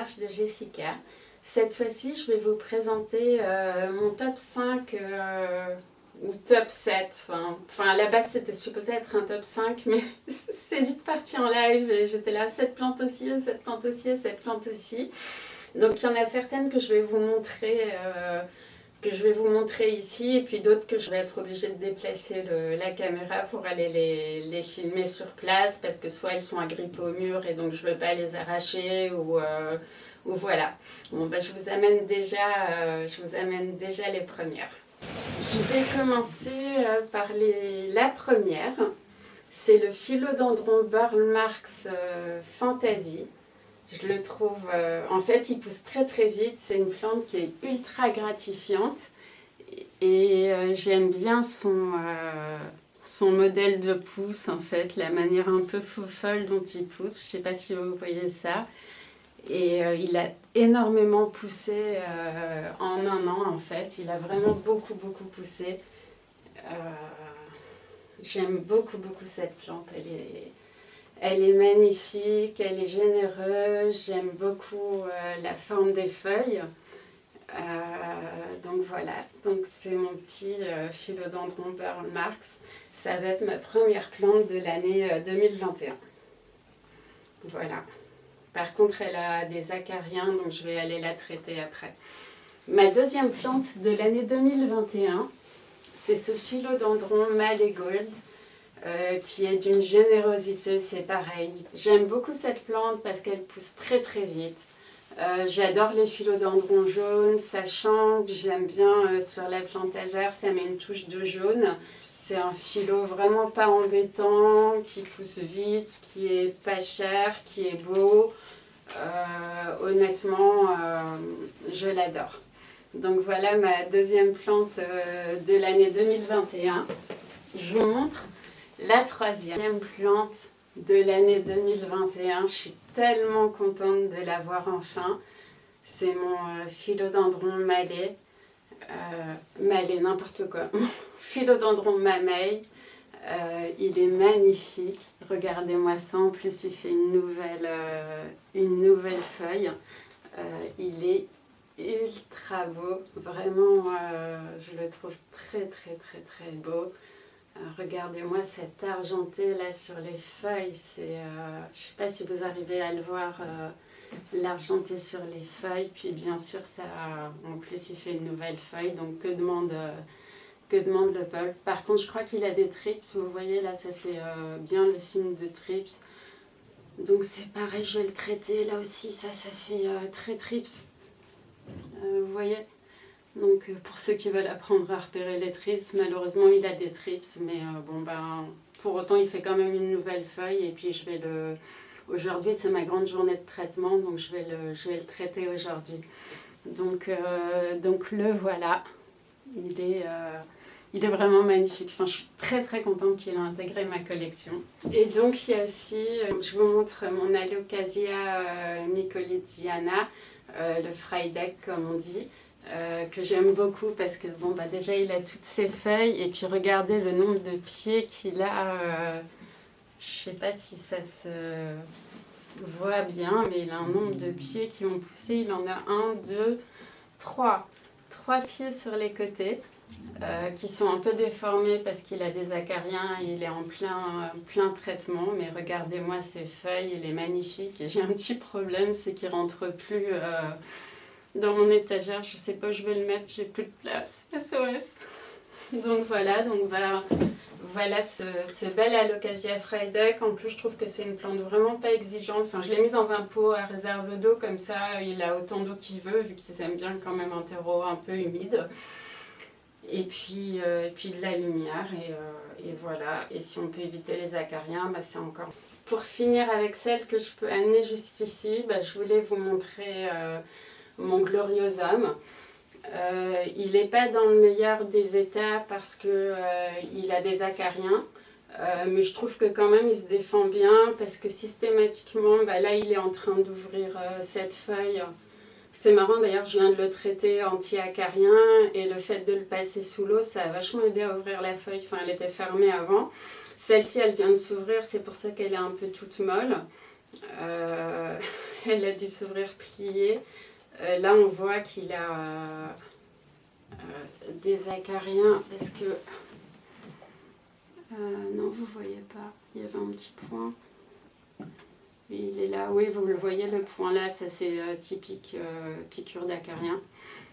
marche de Jessica. Cette fois-ci, je vais vous présenter mon top 5 ou top 7. Enfin, à la base, c'était supposé être un top 5, mais c'est vite parti en live et j'étais là, cette plante aussi, cette plante aussi, cette plante aussi. Donc, il y en a certaines que je vais vous montrer ici, et puis d'autres que je vais être obligée de déplacer la caméra pour aller les filmer sur place, parce que soit elles sont agrippées au mur et donc je ne veux pas les arracher, ou voilà. Bon, je vous amène déjà les premières. Je vais commencer par la première. C'est le Philodendron Burle Marx Fantasy. Je le trouve, en fait, il pousse très très vite. C'est une plante qui est ultra gratifiante. Et j'aime bien son modèle de pousse, en fait, la manière un peu folle dont il pousse. Je ne sais pas si vous voyez ça. Et il a énormément poussé en un an, en fait. Il a vraiment beaucoup poussé. J'aime beaucoup cette plante. Elle est magnifique, elle est généreuse. J'aime beaucoup la forme des feuilles. Donc voilà, donc c'est mon petit Philodendron Burle Marx. Ça va être ma première plante de l'année 2021. Voilà. Par contre, elle a des acariens, donc je vais aller la traiter après. Ma deuxième plante de l'année 2021, c'est ce Philodendron Malleegold, qui est d'une générosité, c'est pareil. J'aime beaucoup cette plante parce qu'elle pousse très très vite. J'adore les philodendrons jaunes, ça change, j'aime bien sur la plantagère, ça met une touche de jaune. C'est un philo vraiment pas embêtant, qui pousse vite, qui est pas cher, qui est beau. Honnêtement, je l'adore. Donc voilà ma deuxième plante de l'année 2021. Je vous montre la troisième plante de l'année 2021. Je suis tellement contente de la voir enfin. C'est mon Philodendron Mallet. Mallet, n'importe quoi. Philodendron Mamey. Il est magnifique. Regardez-moi ça. En plus, il fait une nouvelle feuille. Il est ultra beau. Vraiment, je le trouve très beau. Regardez-moi cet argenté là sur les feuilles, je ne sais pas si vous arrivez à le voir, l'argenté sur les feuilles, puis bien sûr ça, en plus il fait une nouvelle feuille, donc que demande le peuple. Par contre je crois qu'il a des trips, vous voyez là, ça c'est bien le signe de trips, donc c'est pareil, je vais le traiter, là aussi ça fait très trips, vous voyez. Donc pour ceux qui veulent apprendre à repérer les trips, malheureusement il a des trips, mais pour autant il fait quand même une nouvelle feuille, et puis aujourd'hui c'est ma grande journée de traitement, donc je vais le traiter aujourd'hui. Donc le voilà, il est vraiment magnifique. Enfin, je suis très contente qu'il ait intégré ma collection. Et donc il y a aussi, je vous montre mon Alocasia mycolidiana, le Freydeck comme on dit. Que j'aime beaucoup parce que déjà il a toutes ses feuilles, et puis regardez le nombre de pieds qu'il a, je sais pas si ça se voit bien, mais il a un nombre de pieds qui ont poussé. Il en a 1, 2, 3 pieds sur les côtés qui sont un peu déformés parce qu'il a des acariens et il est en plein traitement, mais regardez-moi ses feuilles, il est magnifique. Et j'ai un petit problème, c'est qu'il rentre plus dans mon étagère, je sais pas où je vais le mettre, j'ai plus de place, SOS. Donc voilà, voilà ce bel Alocasia Freydeck. En plus je trouve que c'est une plante vraiment pas exigeante. Enfin, je l'ai mis dans un pot à réserve d'eau, comme ça il a autant d'eau qu'il veut, vu qu'ils aiment bien quand même un terreau un peu humide. Et puis de la lumière, et voilà. Et si on peut éviter les acariens, c'est encore. Pour finir avec celle que je peux amener jusqu'ici, je voulais vous montrer mon Gloriosum. Il n'est pas dans le meilleur des états parce qu'il a des acariens, mais je trouve que quand même il se défend bien, parce que systématiquement, là il est en train d'ouvrir cette feuille. C'est marrant d'ailleurs, je viens de le traiter anti-acarien, et le fait de le passer sous l'eau, ça a vachement aidé à ouvrir la feuille. Enfin, elle était fermée avant. Celle-ci, elle vient de s'ouvrir, c'est pour ça qu'elle est un peu toute molle. elle a dû s'ouvrir pliée. Là, on voit qu'il a des acariens. Est-ce que... non, vous voyez pas. Il y avait un petit point. Et il est là. Oui, vous le voyez, le point là, ça c'est typique piqûre d'acarien.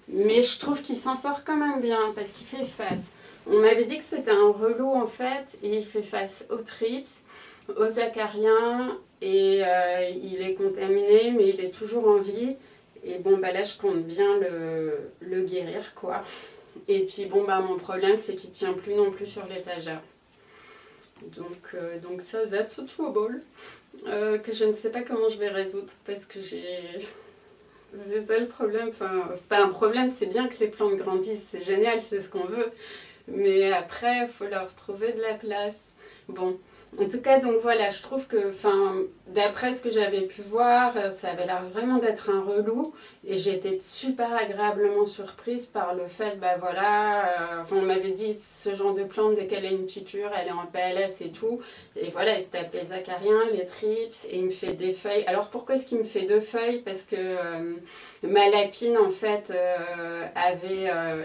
Mais je trouve qu'il s'en sort quand même bien parce qu'il fait face. On m'avait dit que c'était un relou en fait, et il fait face aux trips, aux acariens, et il est contaminé, mais il est toujours en vie. Et bon, bah là, je compte bien le guérir, quoi. Et puis bon, bah mon problème, c'est qu'il tient plus non plus sur l'étagère. Donc ça, that's a trouble, que je ne sais pas comment je vais résoudre, parce que c'est ça le problème. Enfin, c'est pas un problème, c'est bien que les plantes grandissent, c'est génial, c'est ce qu'on veut. Mais après, il faut leur trouver de la place. Bon, en tout cas, donc voilà, je trouve que, d'après ce que j'avais pu voir, ça avait l'air vraiment d'être un relou. Et j'ai été super agréablement surprise par le fait, bah voilà, on m'avait dit ce genre de plante, dès qu'elle a une piqûre, elle est en PLS et tout. Et voilà, il se tape les acariens, les trips, et il me fait des feuilles. Alors pourquoi est-ce qu'il me fait 2 feuilles? Parce que ma lapine, en fait,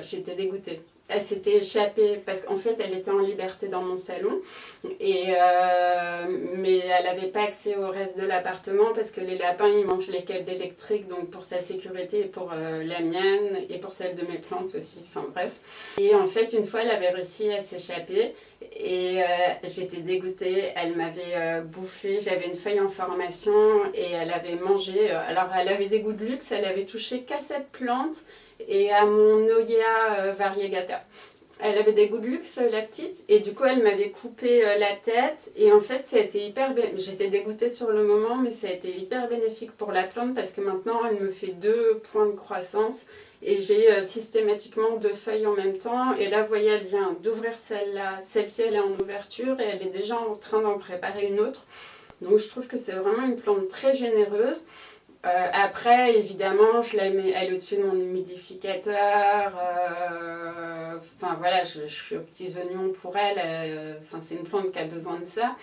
j'étais dégoûtée. Elle s'était échappée parce qu'en fait elle était en liberté dans mon salon, mais elle n'avait pas accès au reste de l'appartement parce que les lapins ils mangent les câbles électriques, donc pour sa sécurité et pour la mienne et pour celle de mes plantes aussi, enfin bref. Et en fait une fois elle avait réussi à s'échapper et j'étais dégoûtée, elle m'avait bouffé, j'avais une feuille en formation et elle avait mangé, alors elle avait des goûts de luxe, elle avait touché qu'à cette plante et à mon Noyea variegata. Elle avait des goûts de luxe, la petite, et du coup elle m'avait coupé la tête, et en fait ça a été j'étais dégoûtée sur le moment, mais ça a été hyper bénéfique pour la plante parce que maintenant elle me fait 2 points de croissance et j'ai systématiquement 2 feuilles en même temps. Et là vous voyez, elle vient d'ouvrir celle-là, celle-ci elle est en ouverture et elle est déjà en train d'en préparer une autre. Donc je trouve que c'est vraiment une plante très généreuse. Après, évidemment, je la mets, elle est au-dessus de mon humidificateur. Voilà, je fais aux petits oignons pour elle. C'est une plante qui a besoin de ça.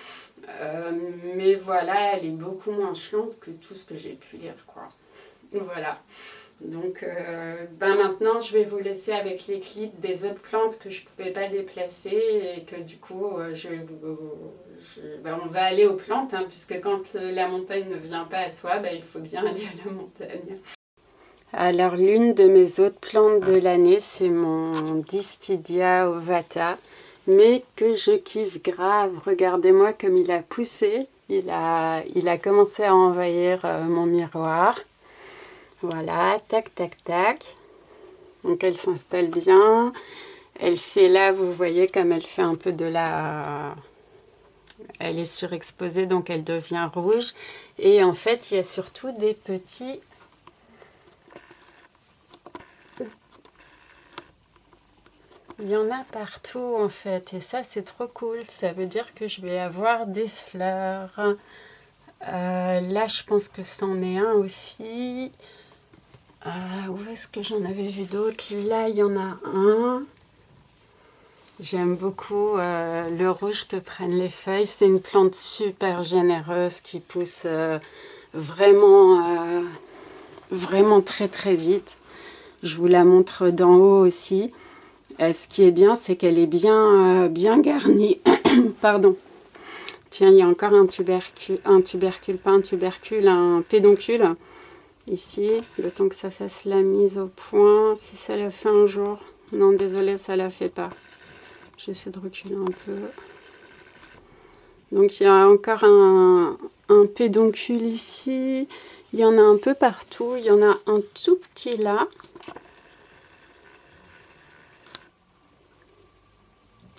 Mais voilà, elle est beaucoup moins chiante que tout ce que j'ai pu lire, quoi. Voilà. Donc maintenant, je vais vous laisser avec les clips des autres plantes que je ne pouvais pas déplacer et que du coup, on va aller aux plantes, hein, puisque quand la montagne ne vient pas à soi, il faut bien aller à la montagne. Alors, l'une de mes autres plantes de l'année, c'est mon Dischidia ovata, mais que je kiffe grave. Regardez-moi comme il a poussé. Il a commencé à envahir mon miroir. Voilà, tac, tac, tac. Donc elle s'installe bien. Elle fait là, vous voyez comme elle fait un peu de la... Elle est surexposée, donc elle devient rouge. Et en fait, il y a surtout des petits... Il y en a partout en fait. Et ça, c'est trop cool. Ça veut dire que je vais avoir des fleurs. Là, je pense que c'en est un aussi. Où est-ce que j'en avais vu d'autres? Là, il y en a un. J'aime beaucoup le rouge que prennent les feuilles. C'est une plante super généreuse qui pousse vraiment très très vite. Je vous la montre d'en haut aussi. Ce qui est bien, c'est qu'elle est bien garnie. Pardon. Tiens, il y a encore un pédoncule. Ici, le temps que ça fasse la mise au point, si ça l'a fait un jour. Non, désolé, ça l'a fait pas. J'essaie de reculer un peu. Donc, il y a encore un pédoncule ici. Il y en a un peu partout. Il y en a un tout petit là.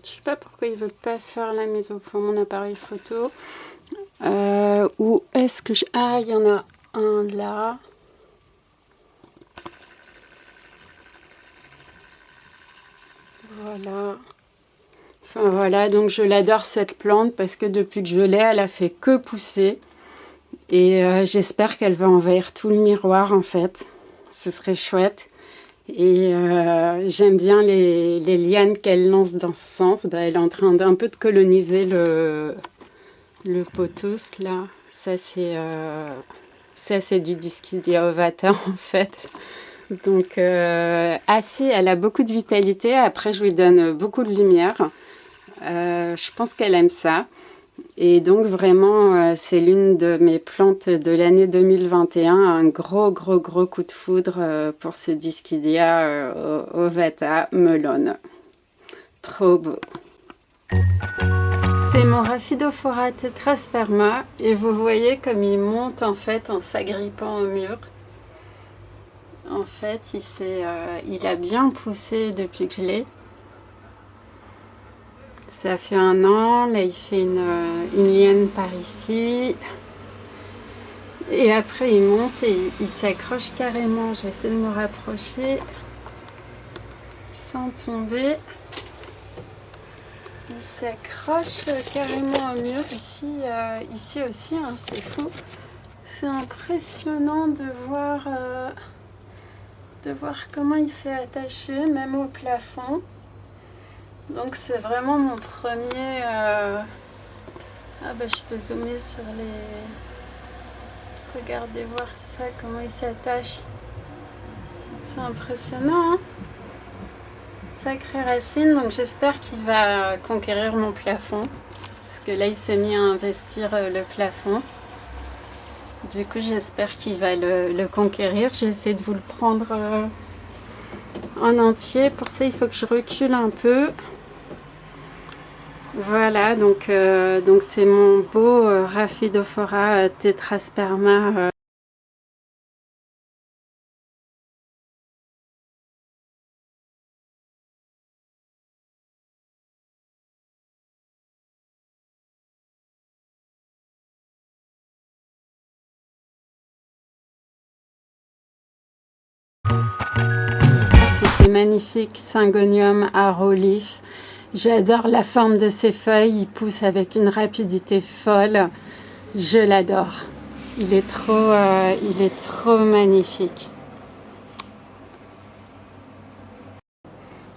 Je sais pas pourquoi il veut pas faire la mise au point, mon appareil photo. Où est-ce que je... Ah, il y en a un là. Voilà. Enfin voilà, donc je l'adore cette plante parce que depuis que je l'ai, elle a fait que pousser. Et j'espère qu'elle va envahir tout le miroir en fait. Ce serait chouette. Et j'aime bien les lianes qu'elle lance dans ce sens. Elle est en train d'un peu de coloniser le pothos là. Ça c'est Ça, c'est du Dischidia ovata en fait. Donc, elle a beaucoup de vitalité. Après, je lui donne beaucoup de lumière. Je pense qu'elle aime ça. Et donc, vraiment, c'est l'une de mes plantes de l'année 2021. Un gros coup de foudre pour ce Dischidia ovata melone. Trop beau. C'est mon Rhaphidophora tetrasperma et vous voyez comme il monte en fait en s'agrippant au mur. En fait, il a bien poussé depuis que je l'ai. Ça fait 1 an, là il fait une liane par ici. Et après il monte et il s'accroche carrément. Je vais essayer de me rapprocher sans tomber. Il s'accroche carrément au mur ici aussi, hein, c'est fou. C'est impressionnant de voir comment il s'est attaché, même au plafond. Donc c'est vraiment mon premier... je peux zoomer sur les... Regardez voir ça, comment il s'attache. C'est impressionnant, hein? Sacrée racine, donc j'espère qu'il va conquérir mon plafond. Parce que là, il s'est mis à investir le plafond. Du coup, j'espère qu'il va le conquérir. Je vais essayer de vous le prendre en entier. Pour ça, il faut que je recule un peu. Voilà, donc c'est mon beau Rhaphidophora tetrasperma. C'est magnifique Syngonium arrowleaf. J'adore la forme de ses feuilles, il pousse avec une rapidité folle. Je l'adore. Il est trop magnifique.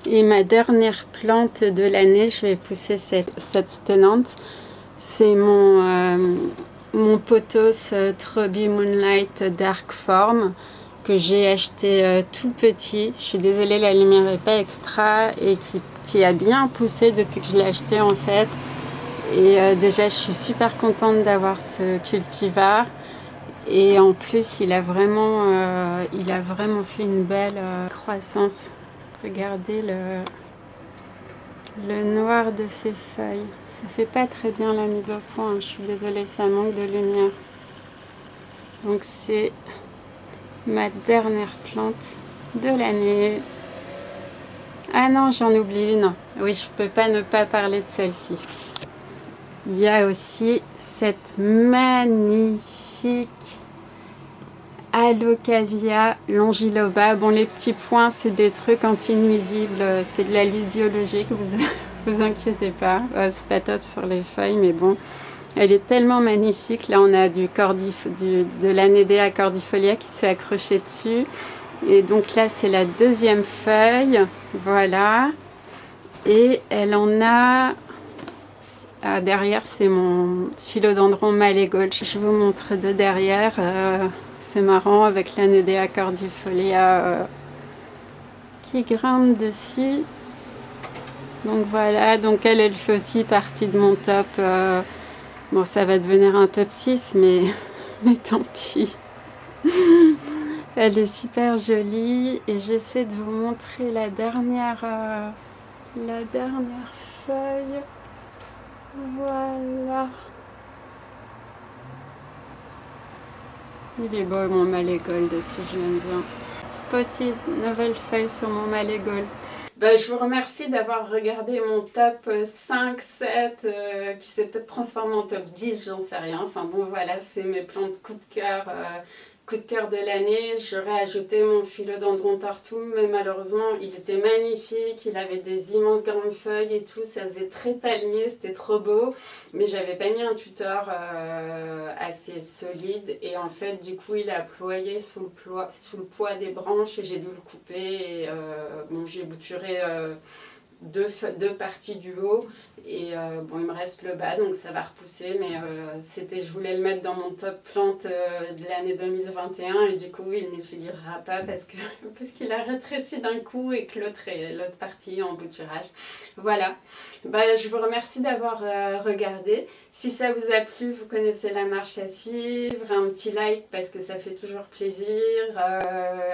Et ma dernière plante de l'année, je vais pousser cette stenante. C'est mon pothos Troby Moonlight Dark Form que j'ai acheté tout petit. Je suis désolée, la lumière n'est pas extra et qui a bien poussé depuis que je l'ai acheté en fait. Et déjà, je suis super contente d'avoir ce cultivar. Et en plus, il a vraiment fait une belle croissance. Regardez le noir de ses feuilles. Ça fait pas très bien la mise au point. Je suis désolée, ça manque de lumière. Donc c'est ma dernière plante de l'année. Ah non, j'en oublie une. Oui, je peux pas ne pas parler de celle-ci. Il y a aussi cette magnifique Alocasia longiloba. Bon, les petits points, c'est des trucs anti-nuisibles. C'est de la lite biologique, vous inquiétez pas. C'est pas top sur les feuilles, mais bon. Elle est tellement magnifique. Là, on a de l'Anedea cordifolia qui s'est accroché dessus. Et donc là, c'est la deuxième feuille. Voilà. Et elle en a... Ah, derrière, c'est mon philodendron Mallegold. Je vous montre de derrière. C'est marrant avec l'Anedea cordifolia qui grimpe dessus. Donc voilà. Donc elle fait aussi partie de mon top. Bon, ça va devenir un top 6, mais tant pis. Elle est super jolie. Et j'essaie de vous montrer la dernière feuille. Voilà. Il est beau mon Mallegold aussi, je l'aime bien. Spotted, nouvelle feuille sur mon Mallegold. Je vous remercie d'avoir regardé mon top 5, 7, qui s'est peut-être transformé en top 10, j'en sais rien. Enfin bon, voilà, c'est mes plantes coup de cœur de l'année. J'aurais ajouté mon philodendron tartum, mais malheureusement, il était magnifique. Il avait des immenses grandes feuilles et tout. Ça faisait très palmier, c'était trop beau. Mais j'avais pas mis un tuteur assez solide. Et en fait, du coup, il a ployé sous le poids des branches et j'ai dû le couper. Et, bon, j'ai bouturé deux parties du haut. Et bon, il me reste le bas, donc ça va repousser, mais je voulais le mettre dans mon top plante de l'année 2021, et du coup, il ne figurera pas parce qu'il a rétréci d'un coup et que l'autre partie est en bouturage. Voilà. Je vous remercie d'avoir regardé. Si ça vous a plu, vous connaissez la marche à suivre, un petit like parce que ça fait toujours plaisir.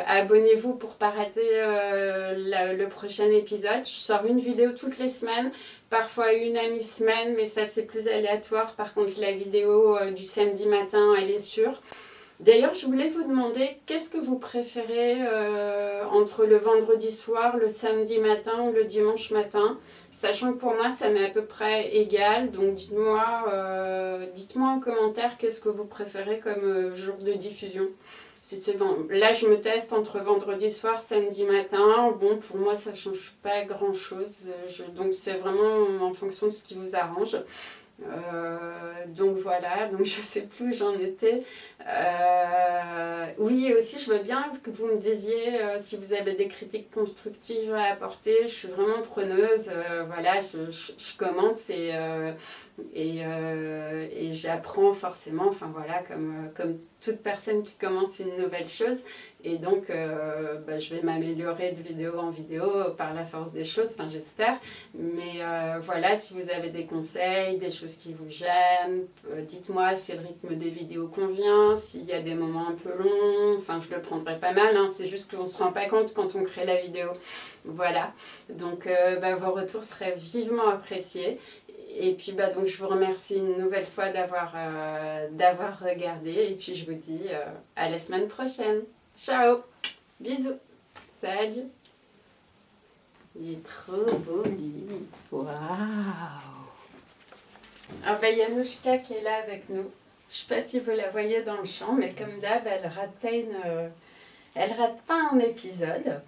Abonnez-vous pour ne pas rater le prochain épisode. Je sors une vidéo toutes les semaines. Parfois une à mi-semaine, mais ça c'est plus aléatoire. Par contre, la vidéo du samedi matin, elle est sûre. D'ailleurs, je voulais vous demander, qu'est-ce que vous préférez entre le vendredi soir, le samedi matin ou le dimanche matin? Sachant que pour moi, ça m'est à peu près égal. Donc dites-moi en commentaire qu'est-ce que vous préférez comme jour de diffusion. Là, je me teste entre vendredi soir, samedi matin. Bon, pour moi, ça ne change pas grand-chose. Donc, c'est vraiment en fonction de ce qui vous arrange. Donc voilà, donc je sais plus où j'en étais. Oui, et aussi je veux bien que vous me disiez si vous avez des critiques constructives à apporter. Je suis vraiment preneuse. Voilà, je commence et j'apprends forcément, enfin voilà, comme toute personne qui commence une nouvelle chose. Et donc, je vais m'améliorer de vidéo en vidéo par la force des choses, enfin j'espère. Mais voilà, si vous avez des conseils, des choses qui vous gênent, dites-moi si le rythme des vidéos convient, s'il y a des moments un peu longs, enfin je le prendrai pas mal, hein, c'est juste qu'on ne se rend pas compte quand on crée la vidéo. Voilà, donc vos retours seraient vivement appréciés. Et puis donc je vous remercie une nouvelle fois d'avoir regardé, et puis je vous dis à la semaine prochaine. Ciao, bisous, salut. Il est trop beau lui. Waouh. Ah il y a Nouchka qui est là avec nous. Je sais pas si vous la voyez dans le champ, mais comme d'hab, elle rate pas un épisode.